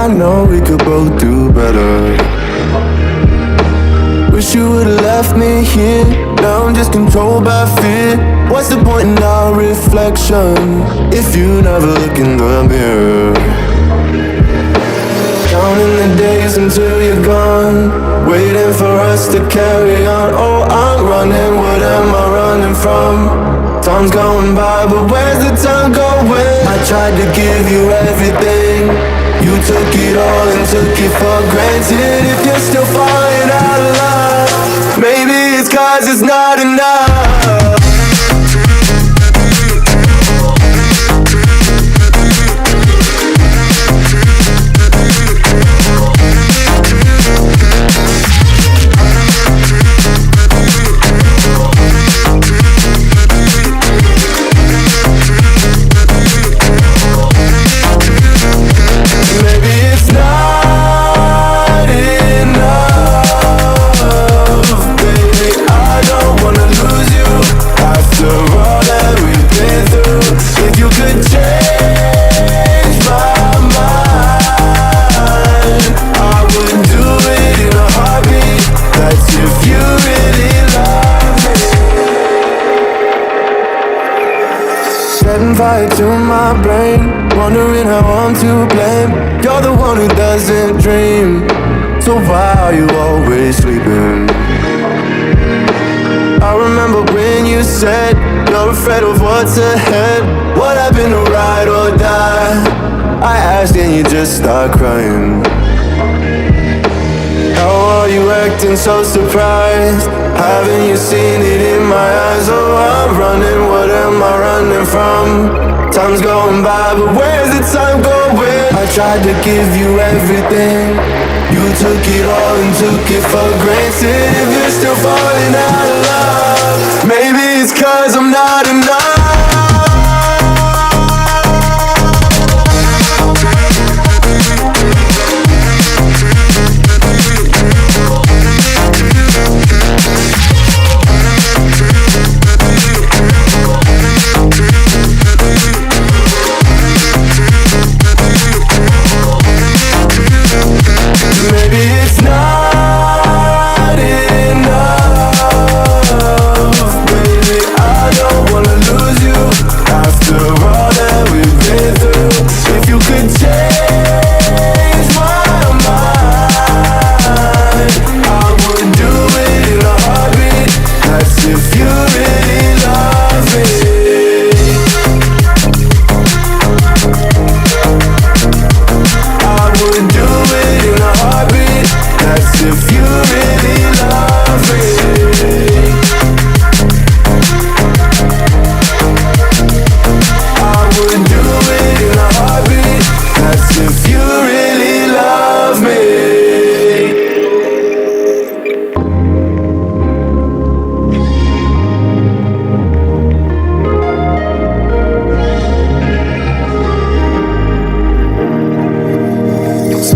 I know we could both do better. Wish you would've left me here. Now I'm just controlled by fear. What's the point in our reflection if you never look in the mirror? Counting the days until you're gone, waiting for us to carry on. Oh, I'm running, what am I running from? Time's going by, but where's the time going? I tried to give you everything, you took it all and took it for granted. If you're still falling out of love, maybe it's 'cause it's not enough. Fire to my brain, wondering how I'm to blame. You're the one who doesn't dream, so why are you always sleeping? I remember when you said you're afraid of what's ahead. What happened to ride or die? I asked and you just start crying. How are you acting so surprised? Haven't you seen it in my eyes? Oh, I'm running, what am I running from? Time's going by, but where's the time going? I tried to give you everything, you took it all and took it for granted. If you're still falling out of love, maybe it's 'cause I'm not enough.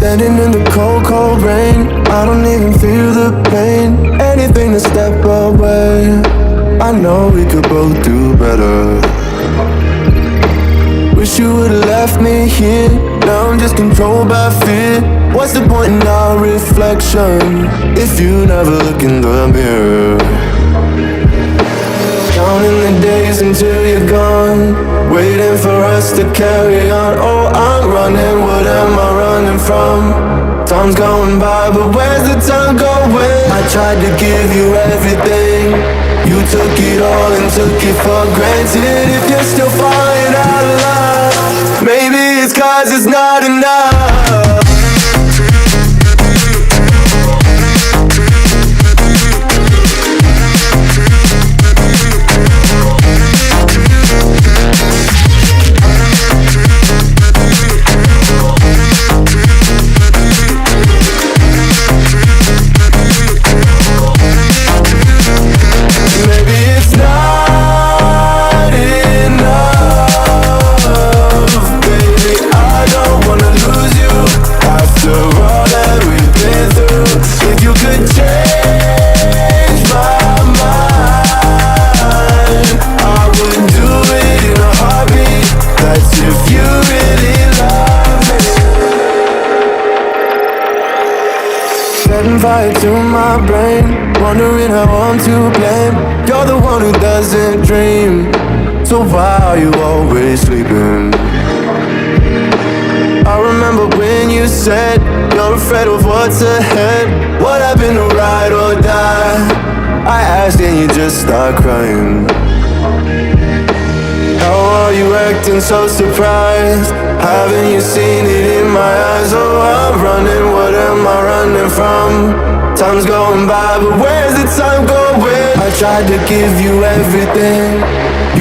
Standing in the cold, cold rain, I don't even feel the pain. Anything to step away, I know we could both do better. Wish you would've left me here. Now I'm just controlled by fear. What's the point in our reflection if you never look in the mirror? Counting the days until you're gone, waiting for us to carry on. Oh, I'm running, what am I running from? Time's going by, but where's the time going? I tried to give you everything, you took it all and took it for granted. If you're still falling out of love, maybe it's 'cause it's not enough. Enough, baby, I don't wanna lose tied to my brain, wondering how I'm to blame. You're the one who doesn't dream, so why are you always sleeping? I remember when you said you're afraid of what's ahead. What happened to ride or die? I asked and you just start crying. How are you acting so surprised? Haven't you seen it in my eyes? Oh, I'm running, what am I running from? Time's going by, but where's the time going? I tried to give you everything,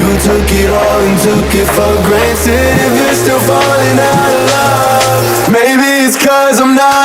you took it all and took it for granted. If you're still falling out of love, maybe it's 'cause I'm not